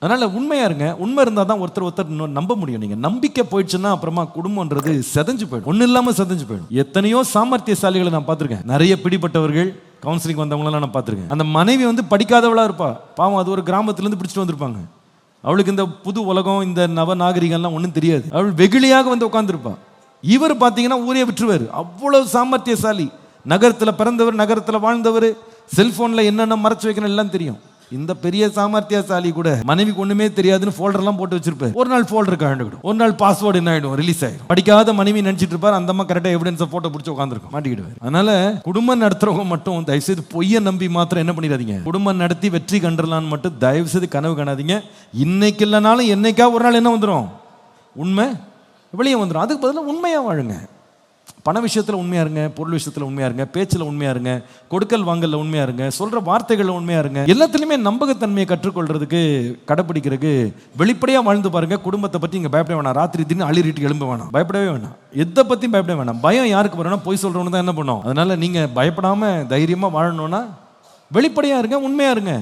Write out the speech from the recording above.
அதனால உண்மையா இருங்க. உண்மை இருந்தா தான் ஒருத்தர் நம்ப முடியும். நீங்க நம்பிக்கை போயிடுச்சுன்னா அப்புறமா குடும்பம்ன்றது செதஞ்சு போயிடும். ஒண்ணு இல்லாம செதஞ்சு போயிடும். எத்தனையோ சாமர்த்தியசாலிகளை நான் பார்த்திருக்கேன். நிறைய பிடிப்பட்டவர்கள் கவுன்சிலிங் வந்தவங்களெல்லாம் நான் பார்த்திருக்கேன். அந்த மனைவி படிக்காதவளா இருப்பா. பாவம், அது ஒரு கிராமத்திலிருந்து பிடிச்சிட்டு வந்திருப்பாங்க. அவளுக்கு இந்த புது உலகம், இந்த நவ நாகரிகம்லாம் ஒன்றும் தெரியாது. அவள் வெகுளியாக உட்காந்துருப்பா. இவர் பார்த்தீங்கன்னா ஊரே விட்டுருவார். அவ்வளவு சாமர்த்தியசாலி. நகரத்தில் பிறந்தவர், நகரத்தில் வாழ்ந்தவர், செல்போன்ல என்னென்ன மறைச்சு வைக்கணும் எல்லாம் தெரியும். இந்த பெரிய சாமர்த்தியசாலி கூட மனைவிக்கு ஒண்ணுமே தெரியாதுன்னு ஃபோல்டர்லாம் போட்டு வச்சிருப்பாரு. ஒரு நாள் ஃபோல்டர் கழண்டுடும், ஒரு நாள் பாஸ்வேர்டு என்ன ஆயிடும், ரிலீஸ் ஆயிடும். படிக்காத மனைவி நினைச்சிட்டு இருப்பார். அந்த அம்மா கரெக்டா எவிடன்ஸை போட்டோ பிடிச்சி உட்காந்துருக்கும், மாட்டிக்கிடுவார். அதனால குடும்பம் நடத்துறவங்க மட்டும் தயவு செய்து பொய்யை நம்பி மாத்திரம் என்ன பண்ணிடாதீங்க. குடும்பம் நடத்தி வெற்றி கண்டுடலான்னு மட்டும் தயவு செய்து கனவு காணாதீங்க. இன்னைக்கு இல்லைனாலும் என்னைக்கா ஒரு நாள் என்ன வந்துடும், உண்மை வெளியே வந்துடும். அதுக்கு பதிலாக உண்மையா வாழுங்க. பண விஷயத்தில் உண்மையா இருங்க, பொருள் விஷயத்தில் உண்மையா இருங்க, பேச்சில் உண்மையா இருங்க, கொடுக்கல் வாங்கல உண்மையா இருங்க, சொல்ற வார்த்தைகள் உண்மையா இருங்க. எல்லாத்துலயுமே நம்பகத்தன்மையை கற்றுக்கொள்றதுக்கு, கடைப்பிடிக்கிறதுக்கு வெளிப்படையா வாழ்ந்து பாருங்க. குடும்பத்தை பத்தி நீங்க பயப்பட வேணாம். ராத்திரி திடீர்னு அழிறிட்டு எழும்ப வேணாம், பயப்படவே வேணாம். எதை பத்தியும் பயப்பட வேணாம். பயம் யாருக்கு வரணும், பொய் சொல்றவனு தான் என்ன பண்ணும். அதனால நீங்க பயப்படாம தைரியமா வாழணும்னா வெளிப்படையா இருங்க, உண்மையா இருங்க.